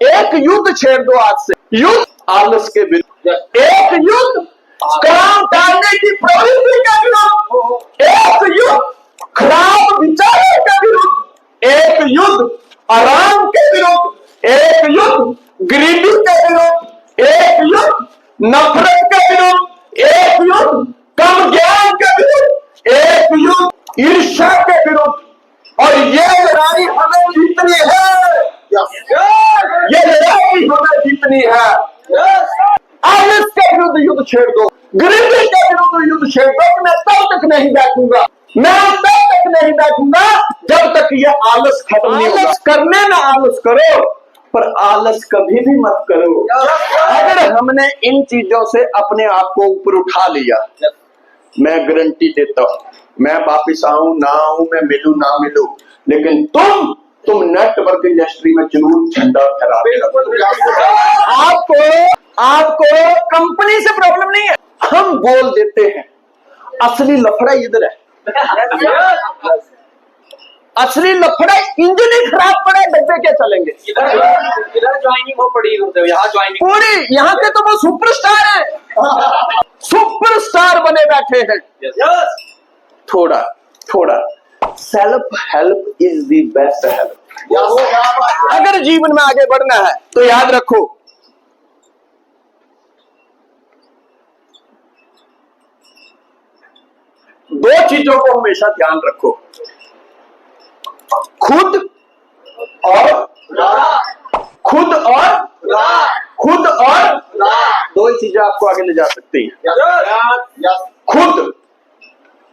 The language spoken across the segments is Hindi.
एक युद्ध छेड़ दो आज से, युद्ध आलस के विरुद्ध, एक युद्ध काम टालने की प्रवृत्ति के विरुद्ध, एक युद्ध खराब विचारों के विरुद्ध, एक युद्ध आराम के विरुद्ध, एक युद्ध गरीबी के विरुद्ध, एक युद्ध नफरत के विरुद्ध, एक युद्ध कम ज्ञान के विरुद्ध, एक युद्ध ईर्ष्या के विरुद्ध। और ये लड़ाई हमें जीतनी है, ये लड़ाई हमें जीतनी है। आलस के विरुद्ध युद्ध छेड़ दो, गरीबी के विरुद्ध युद्ध छेड़ दो। मैं तब तक नहीं बैठूंगा, मैं तब तक नहीं बैठूंगा जब तक ये आलस खत्म नहीं होगा। आलस करने ना आलस करो, पर आलस कभी भी मत करो। अगर हमने इन चीजों से अपने आप को ऊपर उठा लिया, मैं गारंटी देता हूं, मैं वापिस आऊं ना आऊं, मैं मिलूं ना मिलूं, लेकिन तुम नेटवर्क इंडस्ट्री में जरूर झंडा फहरा के आपको कंपनी से प्रॉब्लम नहीं है। हम बोल देते हैं, असली लफड़ा इधर है। असली लफड़ा इंजन ही खराब पड़े, डब्बे क्या चलेंगे। इधर ज्वाइनिंग हो पड़ी, यहाँ ज्वाइनिंग पूरी, यहाँ के तो वो सुपरस्टार है, सुपरस्टार बने बैठे हैं। थोड़ा थोड़ा self help is the best help. अगर जीवन में आगे बढ़ना है तो याद रखो, दो चीजों को हमेशा ध्यान रखो, खुद और खुद और दो ही चीजें आपको आगे ले जा सकती हैं। खुद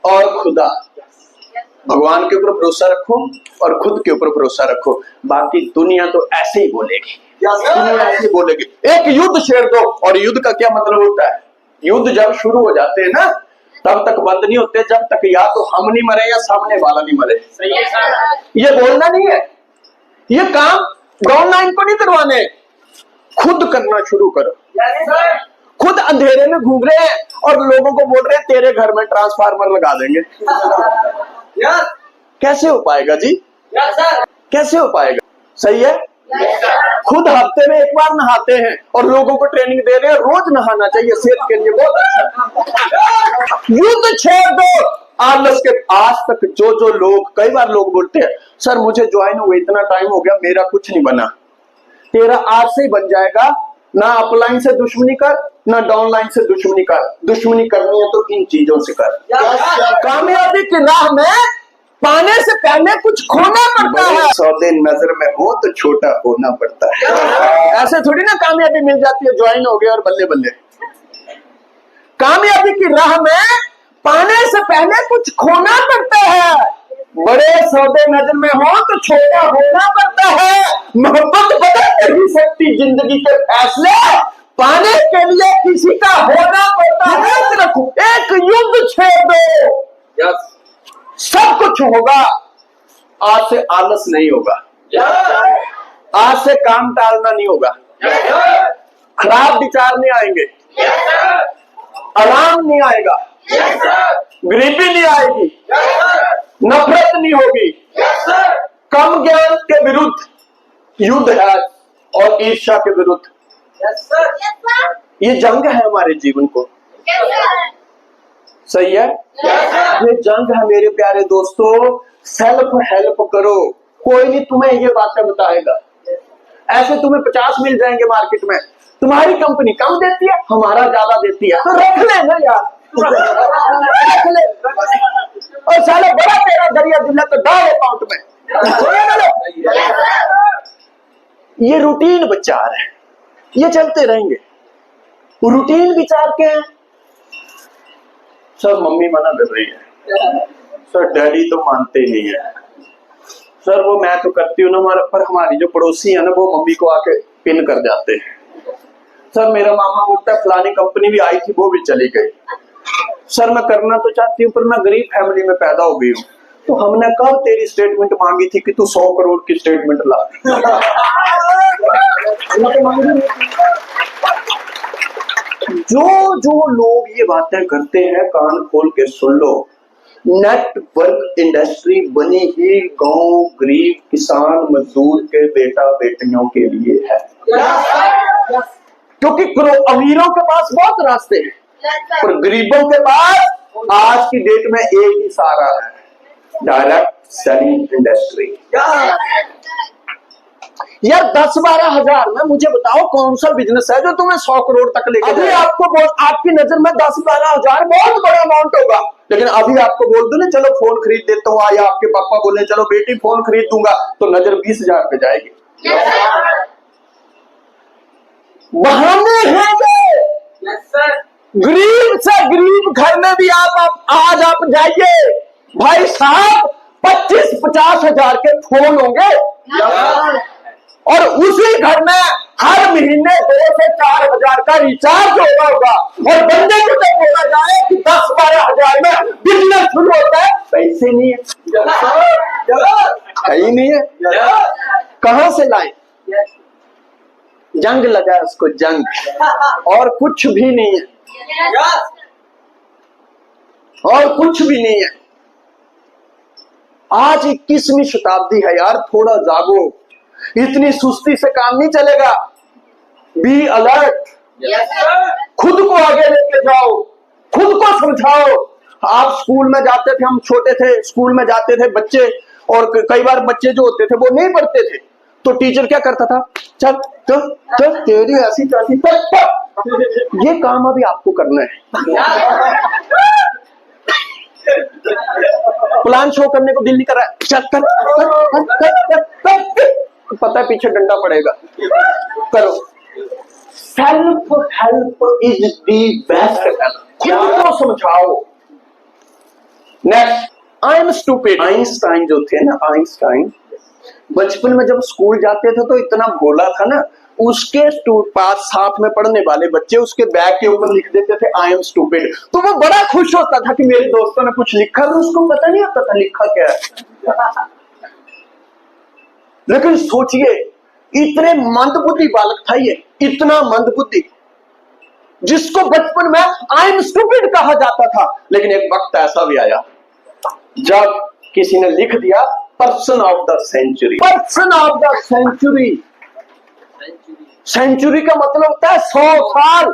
और खुदा। भगवान के ऊपर भरोसा रखो और खुद के ऊपर भरोसा रखो, बाकी दुनिया तो ऐसे ही बोलेगी, दुनिया ऐसे ही बोलेगी। एक युद्ध छेड़ दो, और युद्ध का क्या मतलब होता है, युद्ध जब शुरू हो जाते हैं ना तब तक बंद नहीं होते जब तक या तो हम नहीं मरे या सामने वाला नहीं मरे। ये बोलना नहीं है, ये काम डाउनलाइन को नहीं करवाने, खुद करना शुरू करो। खुद अंधेरे में घूम रहे हैं और लोगों को बोल रहे हैं तेरे घर में ट्रांसफार्मर लगा देंगे। कैसे हो पाएगा जी, कैसे हो पाएगा। सही है, खुद हफ्ते में एक बार नहाते हैं और लोगों को ट्रेनिंग दे रहे हैं रोज नहाना चाहिए, सेहत के लिए बहुत अच्छा। युद्ध छेड़ दो आलस के। आज तक जो लोग, कई बार लोग बोलते हैं सर मुझे ज्वाइन हुए इतना टाइम हो गया मेरा कुछ नहीं बना। तेरा आज से ही बन जाएगा। ना अपलाइन से दुश्मनी कर, ना डाउनलाइन से दुश्मनी कर। दुश्मनी करनी है तो इन चीजों से कर। कामयाबी की राह में पाने से पहले कुछ खोना पड़ता है। सौदे नजर में हो तो छोटा होना पड़ता है। ऐसे थोड़ी ना कामयाबी मिल जाती है, ज्वाइन हो गए और बल्ले बल्ले। कामयाबी की राह में पाने से पहले कुछ खोना पड़ता है। बड़े सौदे नजर में हो तो छोटा होना पड़ता है। मोहब्बत बदल नहीं सकती जिंदगी के फैसले, पाने के लिए किसी का होना पड़ता है। एक युद्ध छेड़ दो, सब कुछ होगा। आज से आलस नहीं होगा, आज से काम टालना नहीं होगा, खराब विचार नहीं आएंगे, आराम नहीं आएगा, गरीबी नहीं आएगी, नफरत नहीं होगी। कम ज्ञान के विरुद्ध युद्ध है और ईर्ष्या के विरुद्ध। ये जंग है हमारे जीवन को। सही है, ये जंग है मेरे प्यारे दोस्तों। सेल्फ हेल्प करो, कोई नहीं तुम्हें ये बातें बताएगा। ऐसे तुम्हें 50 मिल जाएंगे मार्केट में, तुम्हारी कंपनी कम देती है, हमारा ज्यादा देती है, तो रख ले ना यार, रख ले। और साले बड़ा तेरा दरिया दिला तो डाल अकाउंट में। ये रूटीन विचार है, ये चलते रहेंगे। रूटीन विचार के हैं। सर मम्मी मना कर रही है, सर डैडी तो मानते नहीं है, सर वो मैं तो करती हूँ ना हमारा, पर हमारी जो पड़ोसी है ना वो मम्मी को आके पिन कर जाते हैं। सर मेरा मामा बोलता है फलानी कंपनी भी आई थी वो भी चली गई। सर मैं करना तो चाहती हूँ पर मैं गरीब फैमिली में पैदा हो गई हूँ। तो हमने कब तेरी स्टेटमेंट मांगी थी कि तू 100 करोड़ की स्टेटमेंट ला। जो लोग ये बातें करते हैं कान खोल के सुन लो। नेटवर्क इंडस्ट्री बनी ही गांव गरीब किसान मजदूर के बेटा बेटियों के लिए है। क्योंकि अमीरों के पास बहुत रास्ते हैं पर गरीबों के पास आज की डेट में एक ही सहारा है, डायरेक्ट सेलिंग इंडस्ट्री। यार 10-12 हजार में मुझे बताओ कौन सा बिजनेस है जो तुम्हें 100 करोड़ तक लेके अभी आपको आपकी नजर में 10-12 हजार बहुत बड़ा अमाउंट होगा, लेकिन अभी आपको बोल दो ना चलो फोन खरीद देता हूँ, या आपके पापा बोले चलो बेटी फोन खरीद दूंगा, तो नजर 20,000 पे जाएगी। बहाने हैं गरीब से गरीब घर में भी आप आज आप जाइए भाई साहब 25-50 हजार के फोन होंगे और उसी घर में हर महीने 2 से 4 हजार का रिचार्ज होगा और बंदे को जब बोला जाए कि 10-12 हजार में बिजनेस शुरू होता है, पैसे नहीं है ही नहीं है, कहां से लाए? जंग लगा उसको जंग, और कुछ भी नहीं है, और कुछ भी नहीं है। आज 21वीं शताब्दी है यार, थोड़ा जागो, इतनी सुस्ती से काम नहीं चलेगा। बी अलर्ट, खुद को आगे लेके जाओ, खुद को समझाओ। आप स्कूल में जाते थे, हम छोटे थे, स्कूल में जाते थे बच्चे, और कई बार बच्चे जो होते थे वो नहीं पढ़ते थे, तो टीचर क्या करता था, चल चल चल तेरी ऐसी तैसी, ये काम अभी आपको करना है। प्लान शो करने को दिल नहीं कर रहा है, चल कर, पता है पीछे डंडा पड़ेगा, करो। Self help is the best help, खुद को समझाओ। Next, I am stupid. Einstein जो थे ना, आइंस्टाइन बचपन में जब स्कूल जाते थे तो इतना भोला था ना, उसके पास साथ में पढ़ने वाले बच्चे उसके बैग के ऊपर लिख देते थे आई एम स्टूपिड, तो वो बड़ा खुश होता था कि मेरे दोस्तों ने कुछ लिखा, तो उसको पता नहीं होता था लिखा क्या है। लेकिन सोचिए, इतने मंदबुद्धि बालक था ये, इतना मंदबुद्धि, जिसको बचपन में आई एम स्टूपिड कहा जाता था। लेकिन एक वक्त ऐसा भी आया जब किसी ने लिख दिया person of the century, person of the century. Century का मतलब होता है 100 साल।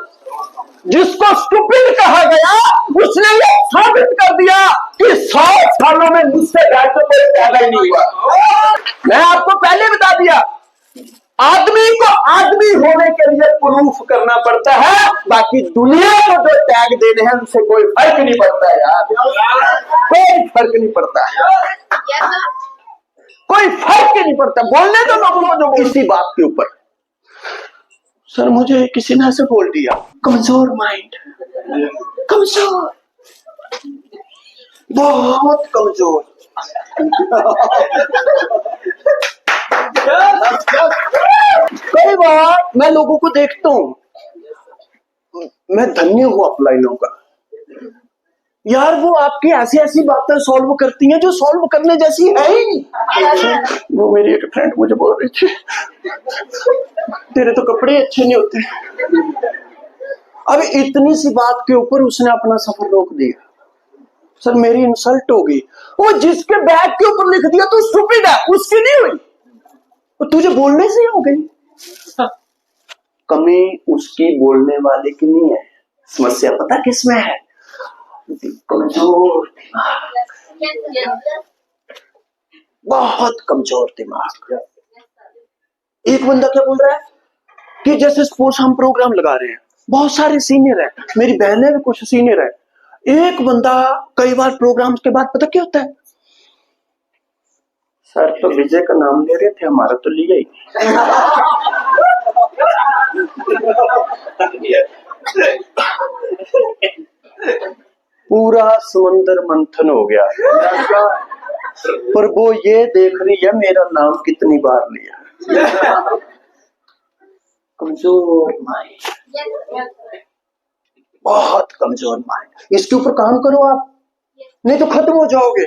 जिसको स्टूपिड कहा गया उसने ये साबित कर दिया कि 100 सालों में मुझसे बेहतर कोई पैदा ही नहीं हुआ। मैं आपको पहले बता दिया, आदमी को आदमी होने के लिए प्रूफ करना पड़ता है, बाकी दुनिया को जो टैग देने हैं उनसे कोई फर्क नहीं पड़ता है यार, कोई फर्क नहीं पड़ता है, कोई फर्क ही नहीं पड़ता। बोलने दो लोगों को जो इसी बात के ऊपर। सर मुझे किसी ने ऐसे बोल दिया, कमजोर माइंड, कमजोर, बहुत कमजोर। कई बार मैं लोगों को देखता हूं, मैं धन्य हूं अपलाइनों का यार, वो आपकी ऐसी ऐसी बातें सॉल्व करती हैं जो सॉल्व करने जैसी है ही नहीं। वो मेरी एक फ्रेंड मुझे बोल रही थी, तेरे तो कपड़े अच्छे नहीं होते। अब इतनी सी बात के ऊपर उसने अपना सफर रोक दिया। सर मेरी इंसल्ट हो गई। वो जिसके बैग के ऊपर लिख दिया तो स्टूपिड है, उसकी नहीं हुई, तो तुझे बोलने से ही हो गई। कमी उसकी बोलने वाले की नहीं है, समस्या पता किसमें है, कमजोर दिमाग, बहुत कमजोर दिमाग। एक बंदा क्या बोल रहा है कि जैसे सपोज हम प्रोग्राम लगा रहे हैं, बहुत सारे सीनियर है, मेरी बहनें भी कुछ सीनियर है। एक बंदा कई बार प्रोग्राम के बाद पता क्या होता है, सर तो विजय का नाम ले रहे थे, हमारा तो लिया ही। पूरा समंदर मंथन हो गया, पर वो ये देख रही है मेरा नाम कितनी बार लिया। कमजोर माइंड, बहुत कमजोर माइंड। इसके ऊपर काम करो आप, नहीं तो खत्म हो जाओगे।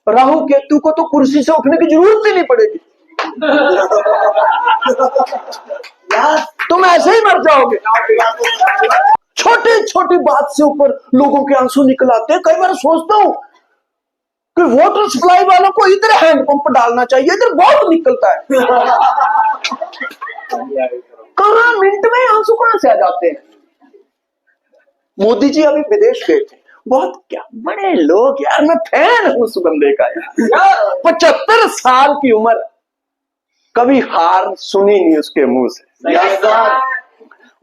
राहु केतु को तो कुर्सी से उठने की जरूरत ही नहीं पड़ेगी, तुम ऐसे ही मर जाओगे। छोटी छोटी बात से ऊपर लोगों के आंसू निकल आते हैं। कई बार सोचता हूं कि वाटर सप्लाई वालों को इधर हैंडपंप डालना चाहिए, इधर बहुत निकलता है। कहाँ मिनट में आंसू कहां से आ जाते हैं। मोदी जी अभी विदेश गए थे, बहुत क्या बड़े लोग यार, मैं फैन हूं उस बंदे का यार। 75 साल की उम्र, कभी हार सुनी नहीं उसके मुंह से।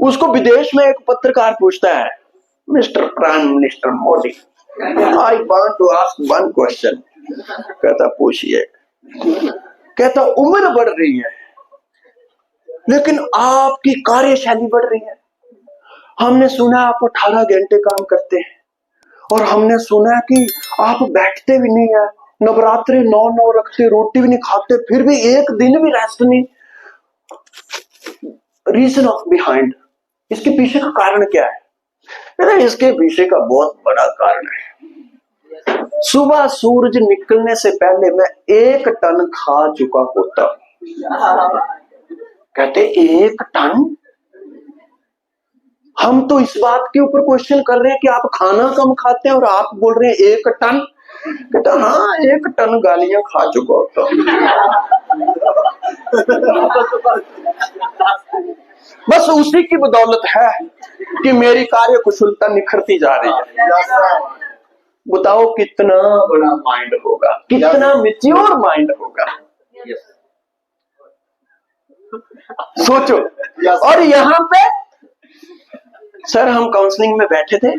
उसको विदेश में एक पत्रकार पूछता है, mister prime minister Modi, I want to ask one question. कहता पूछिए। कहता उम्र बढ़ रही है लेकिन आपकी कार्यशैली बढ़ रही है। हमने सुना आप 18 घंटे काम करते हैं और हमने सुना है कि आप बैठते भी नहीं है, नवरात्रे 9 रखते, रोटी भी नहीं खाते, फिर भी एक दिन भी रेस्ट नहीं। रीजन ऑफ बिहाइंड, इसके पीछे का कारण क्या है? अरे इसके पीछे का बहुत बड़ा कारण है, सुबह सूरज निकलने से पहले मैं 1 टन खा चुका होता। कहते 1 टन? हम तो इस बात के ऊपर क्वेश्चन कर रहे हैं कि आप खाना कम खाते हैं और आप बोल रहे हैं 1 टन। कहता हाँ 1 टन गालियां खा चुका होता। बस उसी की बदौलत है कि मेरी कार्य कुशलता निखरती जा रही है। बताओ कितना बड़ा माइंड होगा, कितना मैच्योर माइंड होगा, सोचो। और यहाँ पे सर हम काउंसलिंग में बैठे थे,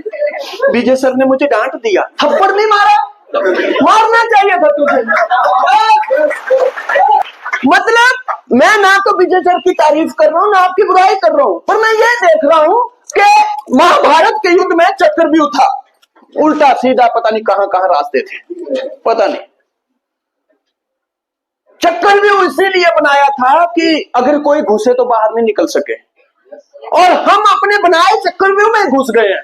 विजय सर ने मुझे डांट दिया, थप्पड़ नहीं मारा, मारना चाहिए था तुझे। मतलब मैं ना तो विजय सर की तारीफ कर रहा हूँ ना आपकी बुराई कर रहा हूँ, पर मैं ये देख रहा हूँ कि महाभारत के युद्ध में चक्रव्यूह था, उल्टा सीधा पता नहीं कहां कहां रास्ते थे, पता नहीं। चक्रव्यूह इसीलिए बनाया था कि अगर कोई घुसे तो बाहर नहीं निकल सके, और हम अपने बनाए चक्रव्यूह में घुस गए हैं।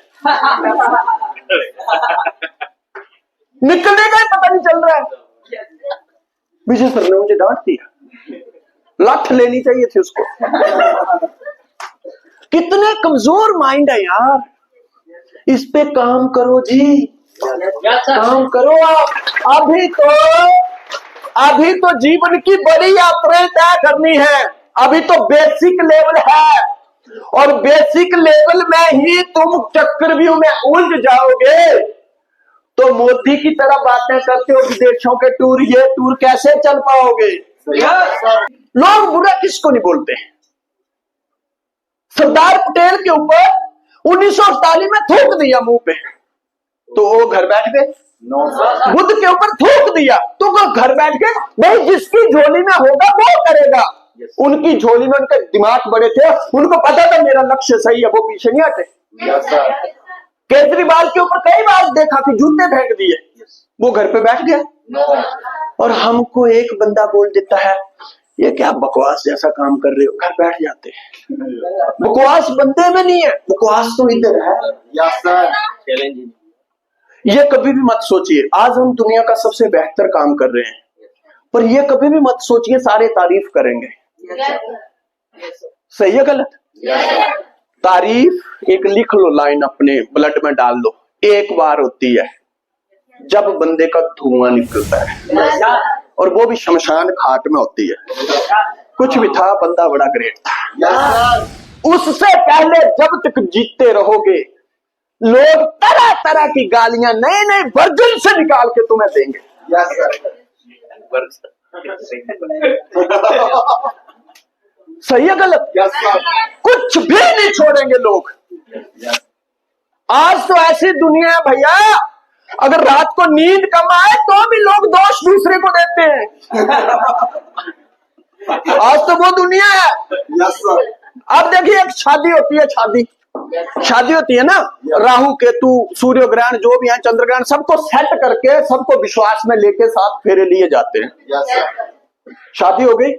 निकलने का ही पता नहीं चल रहा है। विजय सर ने मुझे डांट दिया, लाठ लेनी चाहिए थी उसको। कितने कमजोर माइंड है यार, इस पे काम करो जी, काम करो आप। अभी तो जीवन की बड़ी यात्राएं तय करनी है, अभी तो बेसिक लेवल है, और बेसिक लेवल में ही तुम चक्रव्यूह में उलझ जाओगे तो मोदी की तरह बातें करते हो विदेशों के टूर, ये टूर कैसे चल पाओगे? लोग बुरा किसको नहीं बोलते। सरदार पटेल के ऊपर 1948 में थूक दिया मुंह पे तो वो घर बैठ गए। बुद्ध के ऊपर थूक दिया तो वो घर बैठ गए। नहीं, जिसकी झोली में होगा वो करेगा। उनकी झोली में उनके दिमाग बड़े थे, उनको पता था मेरा लक्ष्य सही है, वो पीछे नहीं हटे। केजरीवाल के ऊपर कई बार देखा कि जूते फेंक दिए, वो घर पे बैठ गया। और हमको एक बंदा बोल देता है ये क्या बकवास जैसा काम कर रहे हो, घर बैठ जाते हैं। बकवास बंदे में नहीं है, बकवास तो इधर है। ये कभी भी मत सोचिए आज हम दुनिया का सबसे बेहतर काम कर रहे हैं, पर ये कभी भी मत सोचिए सारे तारीफ करेंगे। सही है गलत? तारीफ एक लिख लो, लाइन अपने ब्लड में डाल लो, एक बार होती है जब बंदे का धुआं निकलता है, और वो भी शमशान घाट में होती है। कुछ भी था, बंदा बड़ा ग्रेट था। उससे पहले जब तक जीते रहोगे लोग तरह तरह की गालियां नए नए वर्जन से निकाल के तुम्हें देंगे। सही है गलत? कुछ भी नहीं छोड़ेंगे लोग। आज तो ऐसी दुनिया है भैया, अगर रात को नींद कम आए तो भी लोग दोष दूसरे को देते हैं। आज तो वो दुनिया है। अब देखिए एक शादी होती है, शादी होती है ना, राहु केतु सूर्य ग्रहण जो भी है, चंद्र ग्रहण, सबको सेट करके सबको विश्वास में लेके साथ फेरे लिए जाते हैं। शादी हो गई,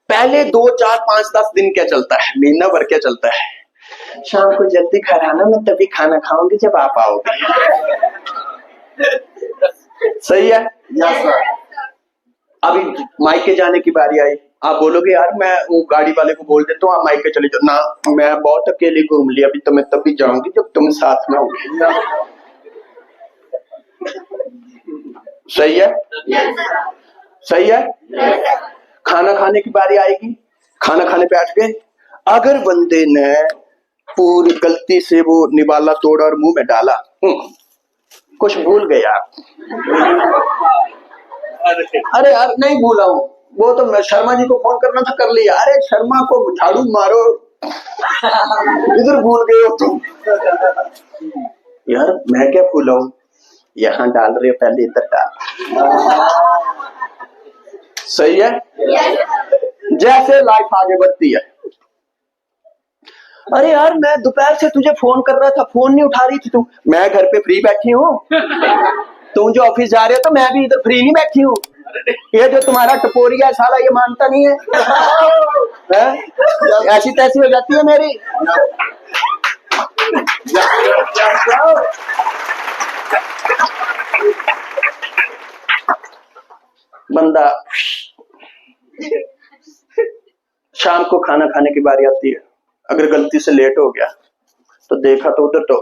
पहले 2, 4, 5, 10 दिन क्या चलता है, महीना भर क्या चलता है, शाम को जल्दी घर आना, मैं तभी खाना खाऊंगी जब आप आओगे। सही है? अभी मायके जाने की बारी आई, आप बोलोगे यार मैं वो गाड़ी वाले को बोल देता हूँ आप मायके चले जाओ ना, मैं बहुत अकेले घूम लिया, अभी तो मैं तभी जाऊंगी जब तुम साथ में होगे। सही है? सही है? खाना खाने की बारी आएगी, खाना खाने बैठ गए। अगर बंदे ने पूरी गलती से वो निवाला तोड़ा और मुंह में डाला, कुछ भूल गया। अरे यार नहीं भूला हूं, वो तो मैं शर्मा जी को फोन करना था, कर लिया। अरे शर्मा को झाड़ू मारो, इधर भूल गए हो तुम। यार मैं क्या भूला हूं, यहाँ डाल रहे हो पहले इधर डाल। सही है। जैसे लाइफ आगे बढ़ती है। अरे यार मैं दोपहर से तुझे फोन कर रहा था, फोन नहीं उठा रही थी तू। मैं घर पे फ्री बैठी हूँ, तुम जो ऑफिस जा रहे हो तो मैं भी इधर फ्री नहीं बैठी हूँ। ये जो तुम्हारा टपोरिया है साला, ये मानता नहीं है? ऐसी तैसी हो जाती है मेरी। बंदा शाम को खाना खाने की बारी आती है, अगर गलती से लेट हो गया तो देखा तो उधर तो,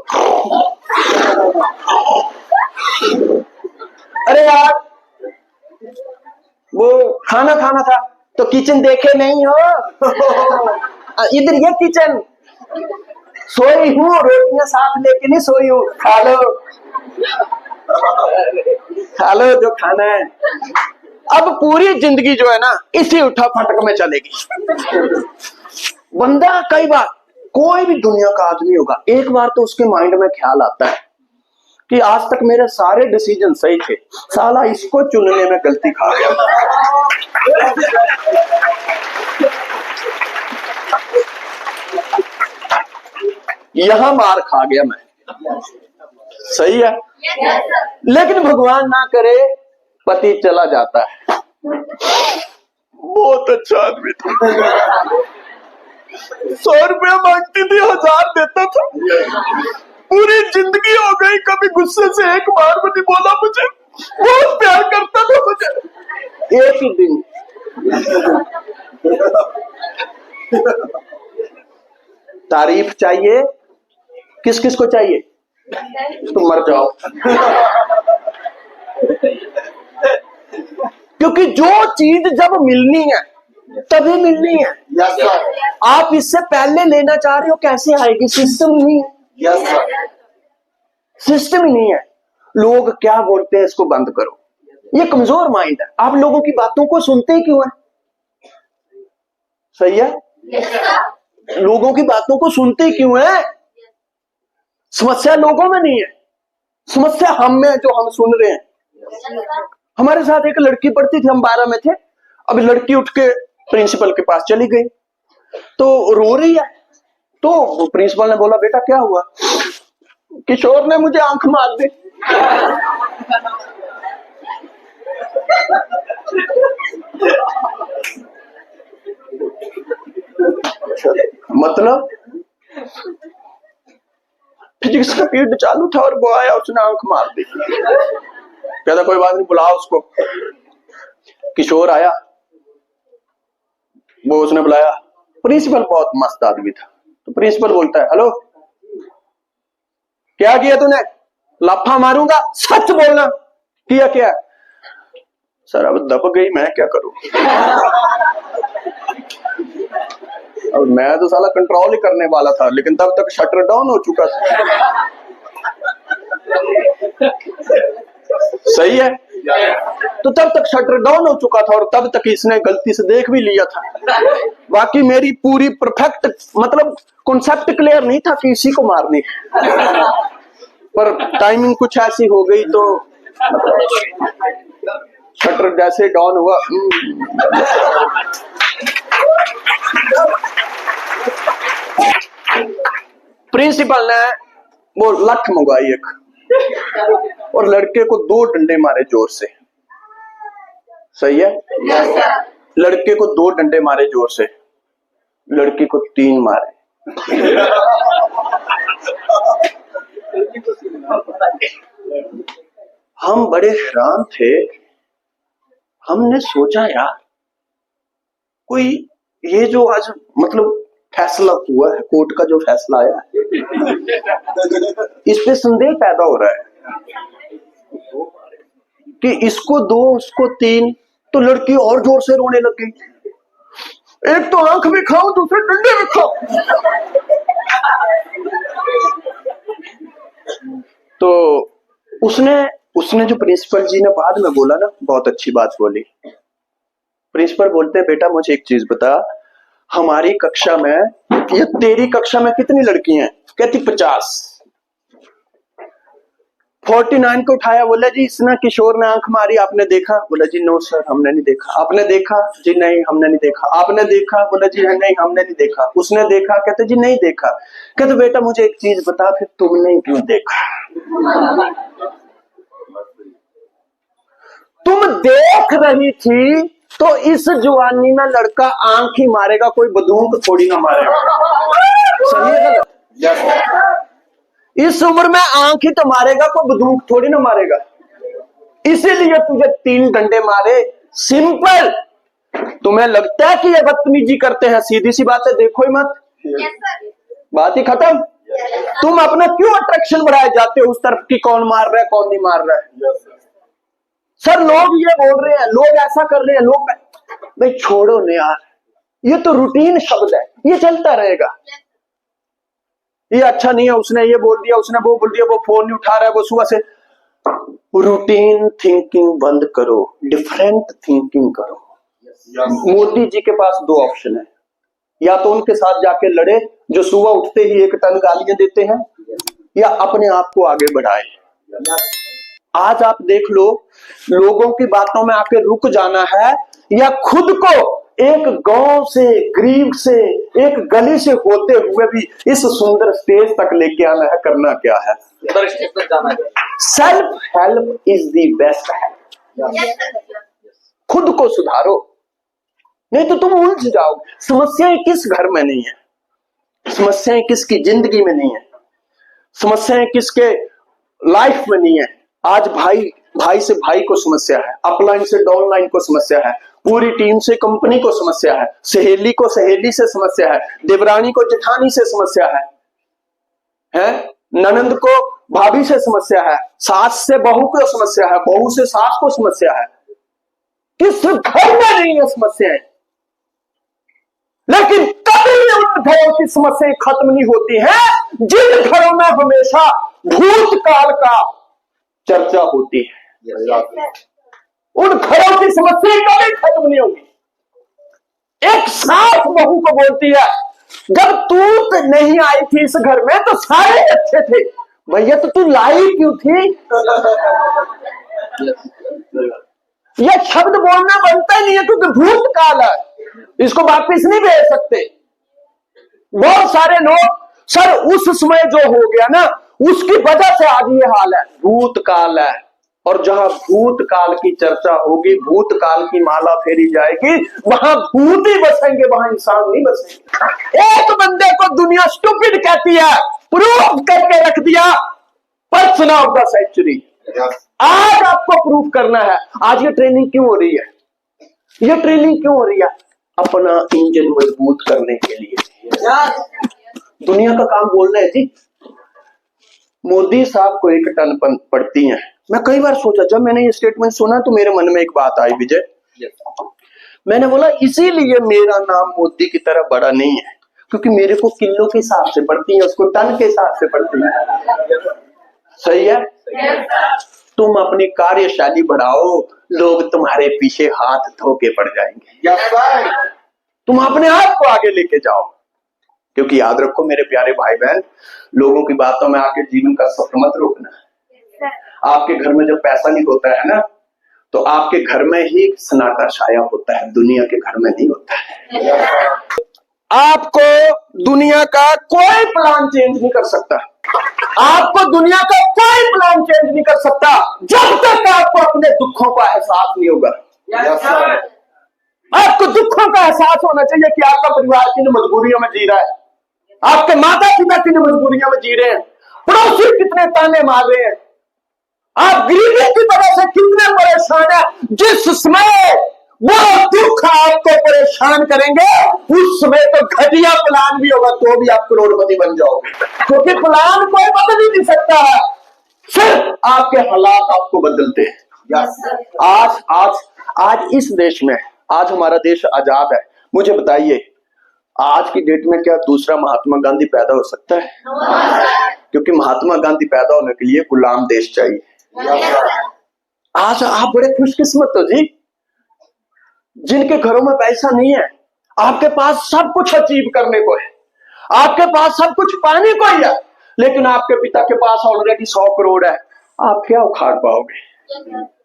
अरे यार वो खाना खाना था तो किचन देखे नहीं हो? इधर ये किचन, सोई हूँ, रोटियां साथ लेके नहीं सोई हूँ, खा लो खा लो जो खाना है। अब पूरी जिंदगी जो है ना इसी उठा फटक में चलेगी। बंदा कई बार, कोई भी दुनिया का आदमी होगा, एक बार तो उसके माइंड में ख्याल आता है कि आज तक मेरे सारे डिसीजन सही थे, साला इसको चुनने में गलती खा गया। यहां मार खा गया मैं। सही है। लेकिन भगवान ना करे पति चला जाता है। बहुत अच्छा आदमी था, 100 रुपया मांगती थी, 1000 देता था। पूरी जिंदगी हो गई, कभी गुस्से से एक बार भी नहीं बोला मुझे, बहुत प्यार करता था मुझे। एक ही दिन तारीफ चाहिए, किस किस को चाहिए? तुम मर जाओ। क्योंकि जो चीज जब मिलनी है तभी मिलनी है। yes, आप इससे पहले लेना चाह रहे हो, कैसे आएगी? सिस्टम ही नहीं है। yes, सिस्टम ही नहीं है। लोग क्या बोलते हैं इसको बंद करो, ये कमजोर माइंड है। आप लोगों की बातों को सुनते ही क्यों है? सही है। yes, लोगों की बातों को सुनते ही क्यों है? समस्या लोगों में नहीं है, समस्या हम में, जो हम सुन रहे हैं। हमारे साथ एक लड़की पढ़ती थी, हम 12 में थे। अब लड़की उठ के प्रिंसिपल के पास चली गई तो रो रही है। तो प्रिंसिपल ने बोला, बेटा क्या हुआ? किशोर ने मुझे आंख मार दी। मतलब फिजिक्स का पीरियड चालू था और वो आया, उसने आंख मार दी। कहता कोई बात नहीं, बुलाओ उसको। किशोर आया, वो उसने बुलाया। प्रिंसिपल बहुत मस्त आदमी था, तो प्रिंसिपल बोलता है, हेलो क्या किया तूने? लाफा मारूंगा, सच बोलना। किया क्या? सर अब दब गई, मैं क्या करूं? अब मैं तो साला कंट्रोल ही करने वाला था, लेकिन तब तक शटर डाउन हो चुका था। सही है। तो तब तक शटर डाउन हो चुका था और तब तक इसने गलती से देख भी लिया था। बाकी मेरी पूरी परफेक्ट, मतलब कॉन्सेप्ट क्लियर नहीं था कि इसी को मारनी, पर टाइमिंग कुछ ऐसी हो गई तो शटर जैसे डाउन हुआ। प्रिंसिपल ने वो लठ मंगवाई एक, और लड़के को 2 डंडे मारे जोर से। सही है। लड़के को 2 डंडे मारे जोर से, लड़की को 3 मारे। हम बड़े हैरान थे। हमने सोचा यार, कोई ये जो आज मतलब फैसला हुआ है, कोर्ट का जो फैसला आया है, इस पे संदेह पैदा हो रहा है कि इसको 2 उसको 3, तो लड़की और जोर से रोने लग गई। एक तो आंख में खाओ, दूसरे डंडे में खाओ। तो उसने जो प्रिंसिपल जी ने बाद में बोला ना, बहुत अच्छी बात बोली। प्रिंसिपल बोलते हैं, बेटा मुझे एक चीज बता, हमारी कक्षा में, ये तेरी कक्षा में कितनी लड़की हैं? कहती 50। 49 को उठाया, बोला जी इसने किशोर ने आंख मारी, आपने देखा? बोला जी नो सर हमने नहीं देखा। आपने देखा? जी नहीं हमने नहीं देखा। आपने देखा? बोला जी नहीं हमने नहीं देखा। उसने देखा? कहते जी नहीं देखा। कहते बेटा मुझे एक चीज बता, फिर तुमने क्यों देखा? तुम देख रही थी तो इस जवानी में लड़का आंख ही मारेगा, कोई बंदूक थोड़ी ना मारेगा। सही है गलत? इस उम्र में आंख ही तो मारेगा, कोई बंदूक थोड़ी ना मारेगा। इसीलिए तुझे 3 डंडे मारे, सिंपल। तुम्हें लगता है कि ये बदतमीजी करते हैं, सीधी सी बात है, देखो ही मत, बात ही खत्म। तुम अपना क्यों अट्रैक्शन बढ़ाए जाते हो उस तरफ की, कौन मार रहा है कौन नहीं मार रहा है? सर लोग ये बोल रहे हैं, लोग ऐसा कर रहे हैं, लोग, भाई छोड़ो ना यार, ये तो रूटीन शब्द है, ये चलता रहेगा। ये अच्छा नहीं है, उसने ये बोल दिया, उसने वो बोल दिया, वो फोन नहीं उठा रहा है, वो सुबह से। रूटीन थिंकिंग बंद करो, डिफरेंट थिंकिंग करो। मोदी जी के पास 2 ऑप्शन है, या तो उनके साथ जाके लड़े जो सुबह उठते ही 1 टन गालियां देते हैं, या अपने आप को आगे बढ़ाए। आज आप देख लो, लोगों की बातों में आके रुक जाना है, या खुद को एक गांव से, गरीब से, एक गली से होते हुए भी इस सुंदर स्टेज तक लेके आना है। करना क्या है? Self help is the best help. खुद को सुधारो, नहीं तो तुम उलझ जाओगे। समस्याएं किस घर में नहीं है, समस्याएं किसकी जिंदगी में नहीं है, समस्याएं किसके लाइफ में नहीं है। आज भाई से भाई को समस्या है, अपलाइन से डाउनलाइन को समस्या है, पूरी टीम से कंपनी को समस्या है, सहेली को सहेली से समस्या है, देवरानी को जेठानी से समस्या है, ननंद को भाभी से समस्या है, सास से बहू को समस्या है, बहू से सास को समस्या है। किस घर में नहीं है समस्याएं? लेकिन कभी उन घरों की समस्याएं खत्म नहीं होती हैं जिन घरों में हमेशा भूतकाल का चर्चा होती है। उन घरों की समस्याएं कभी खत्म नहीं होगी। एक सास बहू को बोलती है, जब तू नहीं आई थी इस घर में तो सारे अच्छे थे, भैया तो तू लाई क्यों थी? यह शब्द बोलना बनता ही नहीं है, क्योंकि भूतकाल है, इसको वापिस नहीं भेज सकते। बहुत सारे लोग, सर उस समय जो हो गया ना उसकी वजह से आज ये हाल है। भूतकाल है, और जहां भूतकाल की चर्चा होगी, भूतकाल की माला फेरी जाएगी, वहां भूत ही बसेंगे, वहां इंसान नहीं बसेंगे। एक बंदे को दुनिया स्टूपिड कहती है, प्रूफ करके रख दिया, पर्सन ऑफ द सेंचुरी। आज आपको प्रूफ करना है। आज ये ट्रेनिंग क्यों हो रही है? ये ट्रेनिंग क्यों हो रही है? अपना इंजन मजबूत करने के लिए। दुनिया का काम बोलना है जी। मोदी साहब को 1 टन पड़ती है। मैं कई बार सोचा, जब मैंने ये स्टेटमेंट सुना तो मेरे मन में एक बात आई विजय, मैंने बोला इसीलिए मेरा नाम मोदी की तरह बड़ा नहीं है, क्योंकि मेरे को किलो के हिसाब से पड़ती है, उसको टन के हिसाब से पड़ती है। सही है? तुम अपनी कार्यशैली बढ़ाओ, लोग तुम्हारे पीछे हाथ धो के पड़ जाएंगे। तुम अपने आप को आगे लेके जाओ, क्योंकि याद रखो मेरे प्यारे भाई बहन, लोगों की बातों में आके जीवन का सफर मत रोकना। आपके घर में जब पैसा नहीं होता है ना, तो आपके घर में ही सन्नाटा छाया होता है, दुनिया के घर में नहीं होता है। आपको दुनिया का कोई प्लान चेंज नहीं कर सकता, आपको दुनिया का कोई प्लान चेंज नहीं कर सकता जब तक आपको अपने दुखों का एहसास नहीं होगा। आपको दुखों का एहसास होना चाहिए कि आपका परिवार किन मजबूरियों में जी रहा है, आपके माता पिता किन मजबूरियों में जी रहे हैं, पड़ोसी कितने ताने मार रहे हैं, आप गरीबी की वजह से कितने परेशान है। जिस समय वो दुख आपको परेशान करेंगे उस समय तो घटिया प्लान भी होगा तो भी आप करोड़पति बन जाओगे, क्योंकि प्लान कोई बदल ही नहीं सकता है, सिर्फ आपके हालात आपको बदलते हैं। आज इस देश में, आज हमारा देश आजाद है, मुझे बताइए, आज की डेट में क्या दूसरा महात्मा गांधी पैदा हो सकता है? क्योंकि महात्मा गांधी पैदा होने के लिए गुलाम देश चाहिए। आज आप बड़े खुशकिस्मत हो जी, जिनके घरों में पैसा नहीं है। आपके पास सब कुछ अचीव करने को है, आपके पास सब कुछ पाने को ही है, लेकिन आपके पिता के पास ऑलरेडी 100 करोड़ है। आप क्या उखाड़ पाओगे?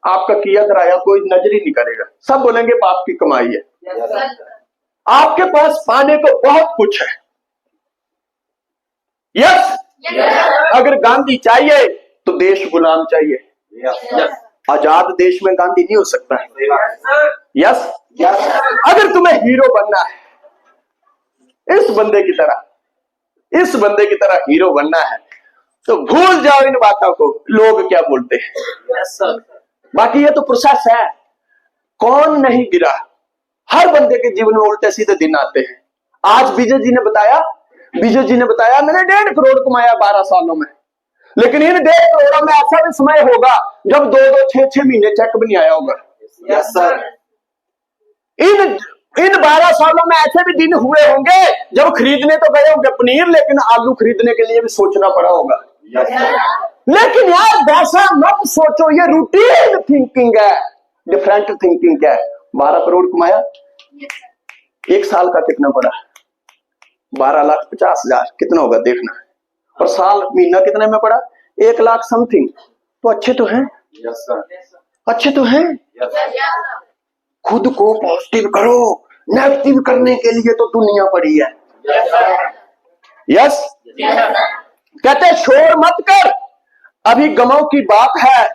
आपका किया कराया कोई नजर ही नहीं करेगा, सब बोलेंगे बाप की कमाई है। आपके पास पाने को बहुत कुछ है। यस, अगर गांधी चाहिए तो देश गुलाम चाहिए। आजाद देश में गांधी नहीं हो सकता है। यस, अगर तुम्हें हीरो बनना है, इस बंदे की तरह हीरो बनना है, तो भूल जाओ इन बातों को, लोग क्या बोलते हैं। बाकी ये तो प्रोसेस है, कौन नहीं गिरा। हर बंदे के जीवन में उल्टे सीधे दिन आते हैं। आज विजय जी ने बताया मैंने 1.5 करोड़ कमाया 12 सालों में, लेकिन इन 1.5 करोड़ में ऐसा भी समय होगा जब 2-2, 6-6 महीने चेक भी नहीं आया होगा। Yes sir. इन 12 सालों में ऐसे भी दिन हुए होंगे जब खरीदने तो गए होंगे पनीर, लेकिन आलू खरीदने के लिए भी सोचना पड़ा होगा। लेकिन यार वैसा मत सोचो, ये रूटीन थिंकिंग है, डिफरेंट थिंकिंग क्या है। 12 करोड़ कमाया, 1 साल का कितना पड़ा? 12,50,000 कितना होगा देखना। और साल महीना कितने में पड़ा? 1 लाख समथिंग। तो अच्छे तो हैं, अच्छे तो हैं। खुद को पॉजिटिव करो, नेगेटिव करने के लिए तो दुनिया पड़ी है। यस, कहते शोर मत कर, अभी गमों की बात है।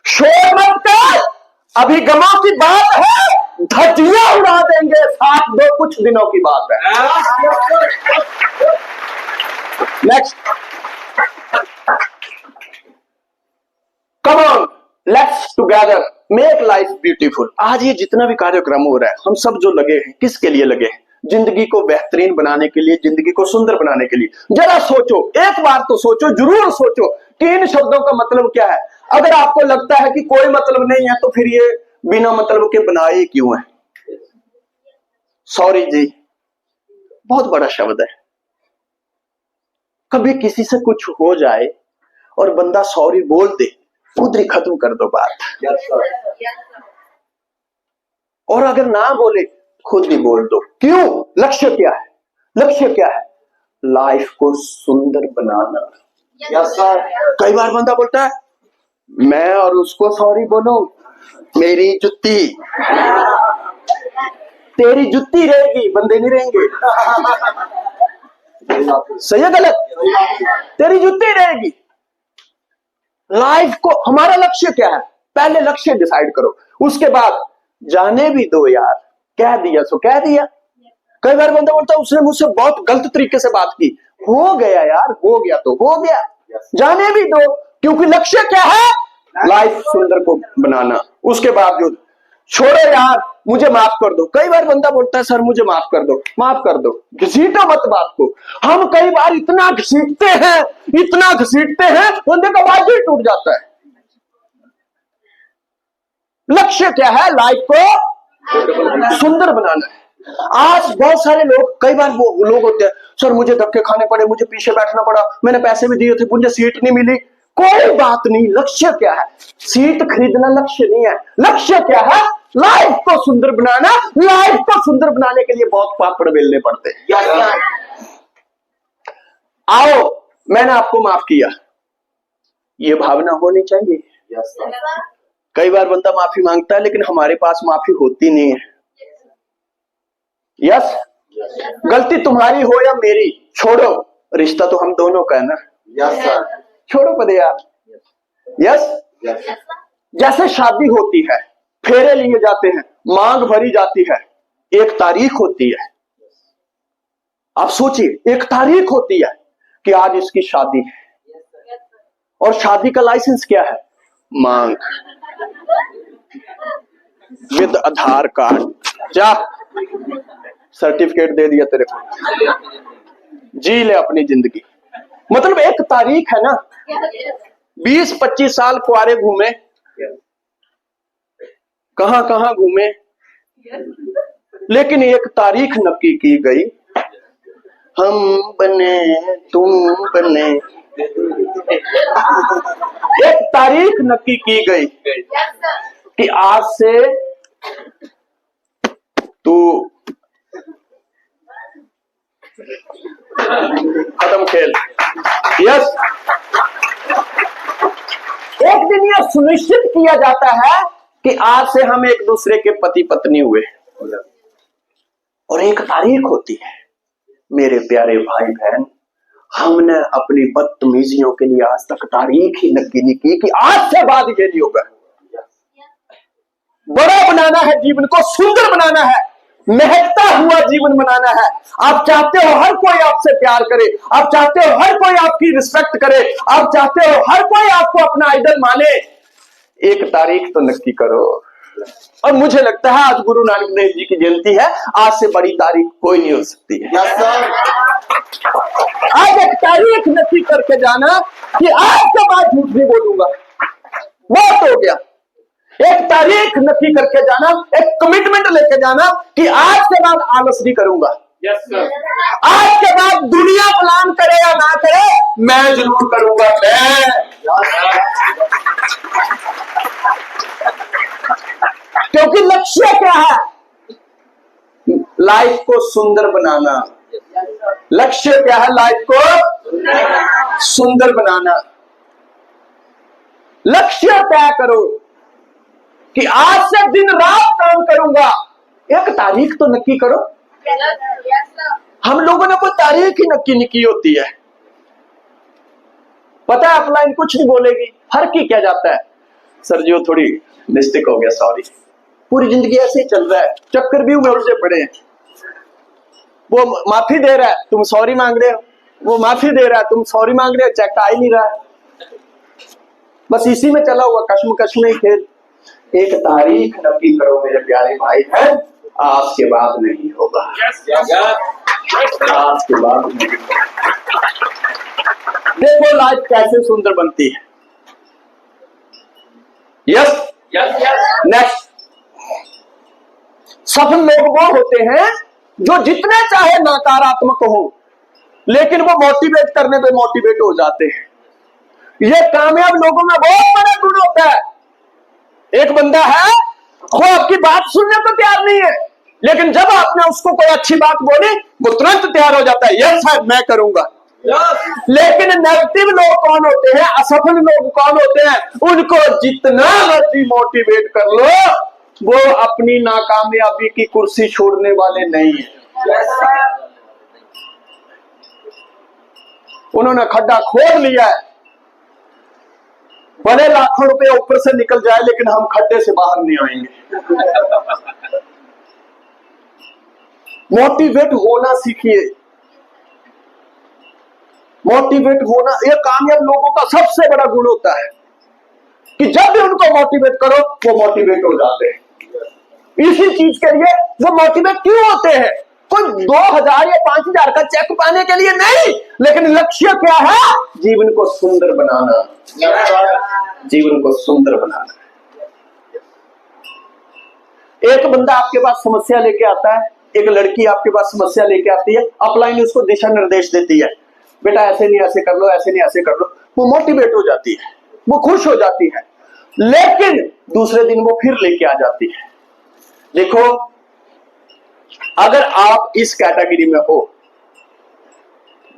शोर मत कर, अभी गमों की बात है, धज्जियां उड़ा देंगे साथ दो कुछ दिनों की बात है। Next, come on, let's together make life beautiful. आज ये जितना भी कार्यक्रम हो रहा है, हम सब जो लगे हैं, किसके लिए लगे हैं? जिंदगी को बेहतरीन बनाने के लिए, जिंदगी को सुंदर बनाने के लिए। जरा सोचो, एक बार तो सोचो, जरूर सोचो कि इन शब्दों का मतलब क्या है। अगर आपको लगता है कि कोई मतलब नहीं है, तो फिर ये बिना मतलब के बनाए क्यों है? सॉरी जी, बहुत बड़ा शब्द है। कभी किसी से कुछ हो जाए और बंदा सॉरी बोल दे, खुद ही खत्म कर दो बात। और अगर ना बोले, खुद ही बोल दो। क्यों? लक्ष्य क्या है? लक्ष्य क्या है? लाइफ को सुंदर बनाना। कई बार बंदा बोलता है मैं और उसको सॉरी बोलूं, मेरी जुत्ती, तेरी जुत्ती रहेगी, बंदे नहीं रहेंगे। सही है गलत? तेरी जुत्ती रहेगी। लाइफ को, हमारा लक्ष्य क्या है? पहले लक्ष्य डिसाइड करो, उसके बाद जाने भी दो यार। कह दिया सो कह दिया। कई बार बंदा बोलता है उसने मुझसे बहुत गलत तरीके से बात की, हो गया यार, हो गया तो हो गया, जाने भी दो। क्योंकि लक्ष्य क्या है? लाइफ सुंदर को बनाना। उसके बावजूद छोड़ो यार, मुझे माफ कर दो। कई बार बंदा बोलता है सर मुझे माफ कर दो, माफ कर दो। घसीटो मत बात को। हम कई बार इतना घसीटते हैं, बंदे का बाजू ही टूट जाता है। लक्ष्य क्या है? लाइफ को सुंदर बनाना है। आज बहुत सारे लोग, कई बार वो लोग होते हैं सर मुझे धक्के खाने पड़े, मुझे पीछे बैठना पड़ा, मैंने पैसे भी दिए थे, मुझे सीट नहीं मिली। कोई बात नहीं, लक्ष्य क्या है? सीट खरीदना लक्ष्य नहीं है। लक्ष्य क्या है? लाइफ को सुंदर बनाना। लाइफ को सुंदर बनाने के लिए बहुत पापड़ बेलने पड़ते हैं। आओ, मैंने आपको माफ किया, ये भावना होनी चाहिए। कई बार बंदा माफी मांगता है, लेकिन हमारे पास माफी होती नहीं है। यस, गलती तुम्हारी हो या मेरी, छोड़ो, रिश्ता तो हम दोनों का है ना। यस सर, छोड़ो पदे यार। यस, जैसे शादी होती है, फेरे लिए जाते हैं, मांग भरी जाती है, एक तारीख होती है। आप सोचिए, एक तारीख होती है कि आज इसकी शादी है, और शादी का लाइसेंस क्या है? मांग विद आधार कार्ड। जा, सर्टिफिकेट दे दिया तेरे को, जी ले अपनी जिंदगी। मतलब एक तारीख है ना। 20-25 साल कुआरे घूमे, कहां कहां घूमे, लेकिन एक तारीख नक्की की गई, हम बने तुम बने, एक तारीख नक्की की गई कि आज से तू खत्म खेल। यस, एक दिन यह सुनिश्चित किया जाता है कि आज से हम एक दूसरे के पति पत्नी हुए, और एक तारीख होती है। मेरे प्यारे भाई बहन, हमने अपनी बदतमीजियों के लिए आज तक तारीख ही नक्की नहीं की कि आज से बाद ये नहीं होगा। बड़ा बनाना है जीवन को, सुंदर बनाना है, महकता हुआ जीवन बनाना है। आप चाहते हो हर कोई आपसे प्यार करे, आप चाहते हो हर कोई आपकी रिस्पेक्ट करे, आप चाहते हो हर कोई आपको अपना आइडल माने, एक तारीख तो नक्की करो। और मुझे लगता है आज गुरु नानक देव जी की जयंती है, आज से बड़ी तारीख कोई नहीं हो सकती है। आज एक तारीख नक्की करके जाना कि आज के बाद झूठ नहीं बोलूंगा, बहुत हो गया। एक तारीख नक्की करके जाना, एक कमिटमेंट लेके जाना कि आज के बाद आलस नहीं करूंगा। Yes sir. आज के बाद दुनिया प्लान करे या ना करे, मैं जरूर करूंगा। क्योंकि लक्ष्य क्या है? लाइफ को सुंदर बनाना। लक्ष्य क्या है? लाइफ को सुंदर बनाना। लक्ष्य तय करो कि आज से दिन रात काम करूंगा। एक तारीख तो नक्की करो। हम लोगों ने कोई तारीख ही नक्की नहीं की होती है। पता है अपलाइन कुछ नहीं बोलेगी, हर की क्या जाता है, सर जी वो थोड़ी मिस्टेक हो गया, सॉरी। पूरी जिंदगी ऐसे ही चल रहा है, चक्कर भी में उलझे पड़े हैं। वो माफी दे रहा है, तुम सॉरी मांग रहे हो, वो माफी दे रहा है, तुम सॉरी मांग रहे हो, चेक आ ही नहीं रहा है। बस इसी में चला हुआ कश्मकश में खेल। एक तारीख नक्की करो मेरे प्यारे भाई है, आज के बाद नहीं होगा। आज के बाद नहीं। देखो लाइफ कैसे सुंदर बनती है। यस नेक्स्ट, सफल लोग वो होते हैं जो जितने चाहे नकारात्मक हो, लेकिन वो मोटिवेट करने पे मोटिवेट हो जाते हैं। ये कामयाब लोगों में बहुत बड़ा गुण होता है। एक बंदा है, वो आपकी बात सुनने को तैयार नहीं है, लेकिन जब आपने उसको कोई अच्छी बात बोली, वो तुरंत तैयार हो जाता है, यस साहब मैं करूंगा। लेकिन नेगेटिव लोग कौन होते हैं, असफल लोग कौन होते हैं, उनको जितना मर्जी मोटिवेट कर लो, वो अपनी नाकामयाबी की कुर्सी छोड़ने वाले नहीं है। उन्होंने खड्डा खोद लिया है, भले लाखों रुपए ऊपर से निकल जाए, लेकिन हम खड्डे से बाहर नहीं आएंगे। मोटिवेट होना सीखिए। मोटिवेट होना ये कामयाब लोगों का सबसे बड़ा गुण होता है कि जब भी उनको मोटिवेट करो, वो मोटिवेट हो जाते हैं। इसी चीज के लिए वो मोटिवेट क्यों होते हैं? कोई 2000 या 5000 का चेक पाने के लिए नहीं, लेकिन लक्ष्य क्या है? जीवन को सुंदर बनाना। जीवन को सुंदर बनाना। एक बंदा आपके पास समस्या लेके आता है, एक लड़की आपके पास समस्या लेके आती है, अपलाइन उसको दिशा निर्देश देती है, बेटा ऐसे नहीं ऐसे कर लो, ऐसे नहीं ऐसे कर लो। वो मोटिवेट हो जाती है, वो खुश हो जाती है, लेकिन दूसरे दिन वो फिर लेके आ जाती है। देखो, अगर आप इस कैटेगरी में हो,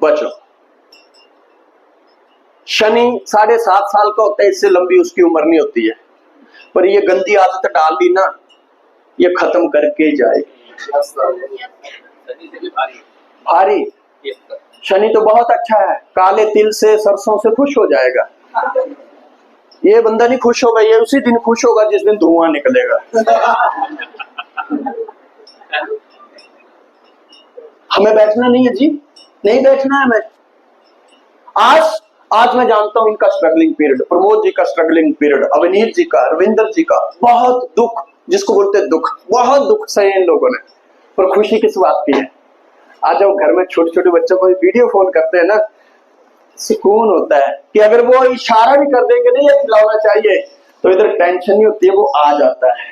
बचो। शनि 7.5 साल का होता है, इससे लंबी उसकी उम्र नहीं होती है, पर ये गंदी आदत डाल दी ना, ये खत्म करके जाएगी। भारी शनि तो बहुत अच्छा है, काले तिल से सरसों से खुश हो जाएगा। ये बंदा नहीं खुश होगा, ये उसी दिन खुश होगा जिस दिन धुआं निकलेगा। हमें बैठना नहीं है जी, नहीं बैठना है। मैं आज मैं जानता हूं इनका स्ट्रगलिंग पीरियड, प्रमोद जी का स्ट्रगलिंग पीरियड, अवनीत जी का, रविंदर जी का, बहुत दुख, जिसको बोलते हैं दुख, बहुत दुख सहे इन लोगों ने। पर खुशी किस बात की है? आज जब घर में छोटे छोटे बच्चों को वीडियो फोन करते हैं ना, सुकून होता है कि अगर वो इशारा भी कर देंगे नहीं ये खिलाना चाहिए, तो इधर टेंशन नहीं होती है, वो आ जाता है।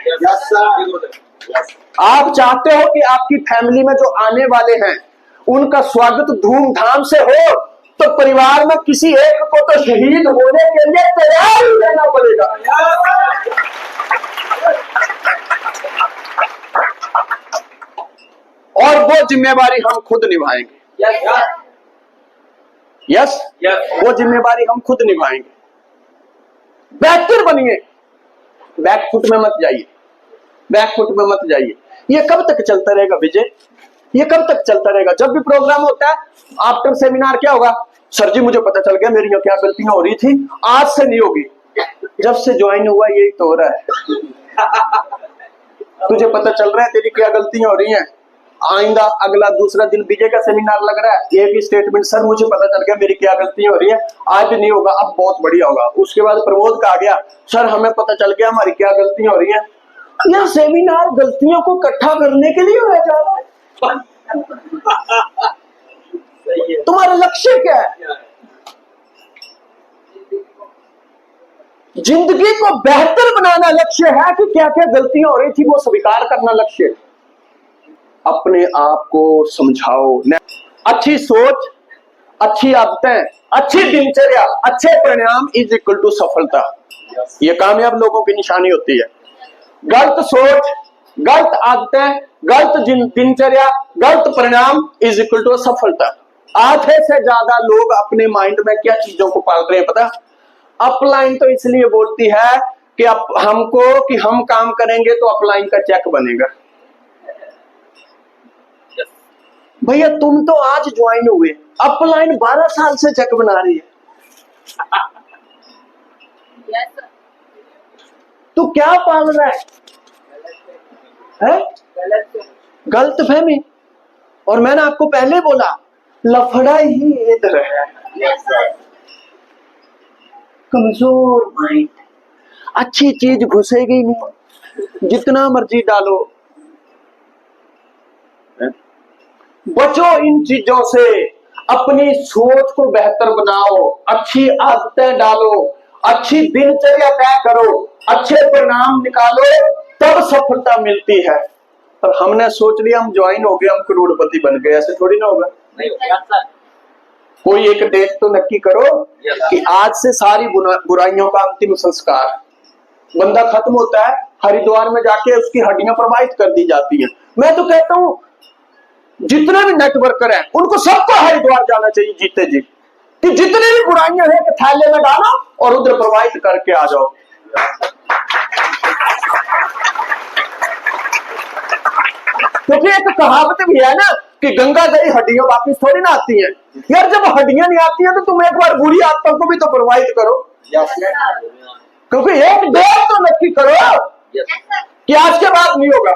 आप चाहते हो कि आपकी फैमिली में जो आने वाले हैं उनका स्वागत धूमधाम से हो, तो परिवार में किसी एक को तो शहीद होने के लिए तैयार ही रहना पड़ेगा। और वो जिम्मेवारी हम खुद निभाएंगे। यस, वो जिम्मेवारी हम खुद निभाएंगे। बेहतर बनिए, बैकफुट में मत जाइए, बैकफुट में मत जाइए। ये कब तक चलता रहेगा विजय? ये कब तक चलता रहेगा? जब भी प्रोग्राम होता है आफ्टर सेमिनार क्या होगा? सर जी मुझे पता चल गया मेरी क्या गलतियां हो रही थी, आज से नहीं होगी। जब से ज्वाइन हुआ यही तो हो रहा है। तुझे पता चल रहा है तेरी क्या गलतियां हो रही हैं। आइंदा अगला दूसरा दिन विजय का सेमिनार लग रहा है, एक ही स्टेटमेंट, सर मुझे पता चल गया मेरी क्या गलतियां हो रही है। आज नहीं होगा, अब बहुत बढ़िया होगा। उसके बाद प्रमोद का आ गया, सर हमें पता चल गया हमारी क्या गलतियां हो रही है। यह सेमिनार गलतियों को इकट्ठा करने के लिए होया जा रहा है। तुम्हारा लक्ष्य क्या है? जिंदगी को बेहतर बनाना लक्ष्य है कि क्या क्या गलतियां हो रही थी वो स्वीकार करना लक्ष्य है? अपने आप को समझाओ। अच्छी सोच, अच्छी आदतें, अच्छी दिनचर्या, अच्छे परिणाम इज इक्वल टू सफलता। ये कामयाब लोगों की निशानी होती है। गलत सोच, गलत आदतें, गलत दिनचर्या, गलत परिणाम इज इक्वल टू सफलता। आधे से ज्यादा लोग अपने माइंड में क्या चीजों को पाल रहे हैं पता? अपलाइन तो इसलिए बोलती है कि हमको कि हम काम करेंगे तो अपलाइन का चेक बनेगा। भैया तुम तो आज ज्वाइन हुए, अपलाइन 12 साल से चेक बना रही है। तू क्या पाल रहा है? गलत फहमी। और मैंने आपको पहले बोला लफड़ा ही इधर है। कमजोर माइंड, अच्छी चीज घुसेगी नहीं जितना मर्जी डालो। बचो इन चीजों से, अपनी सोच को बेहतर बनाओ, अच्छी आदतें डालो, अच्छी दिनचर्या तय करो, अच्छे परिणाम निकालो, तब सफलता मिलती है। पर हमने सोच लिया हम ज्वाइन हो गए, हम करोड़पति बन गए, ऐसे थोड़ी ना होगा। कोई एक डेट तो नक्की करो कि आज से सारी बुराइयों का अंतिम संस्कार। बंदा खत्म होता है, हरिद्वार में जाके उसकी हड्डियां प्रवाहित कर दी जाती हैं। मैं तो कहता हूं जितने भी नेटवर्कर हैं उनको सबको हरिद्वार जाना चाहिए जीते जी, कि जितनी भी बुराइयां हैं कि थैले में डालो और उधर प्रवाहित करके आ जाओ। क्योंकि एक कहावत भी है ना कि गंगा गई हड्डियां वापिस थोड़ी ना आती हैं। यार जब हड्डियां नहीं आती हैं तो तुम एक बार बुरी आत्मा को भी तो प्रवाहित करो। क्योंकि एक डेट तो नक्की करो कि आज के बाद नहीं होगा।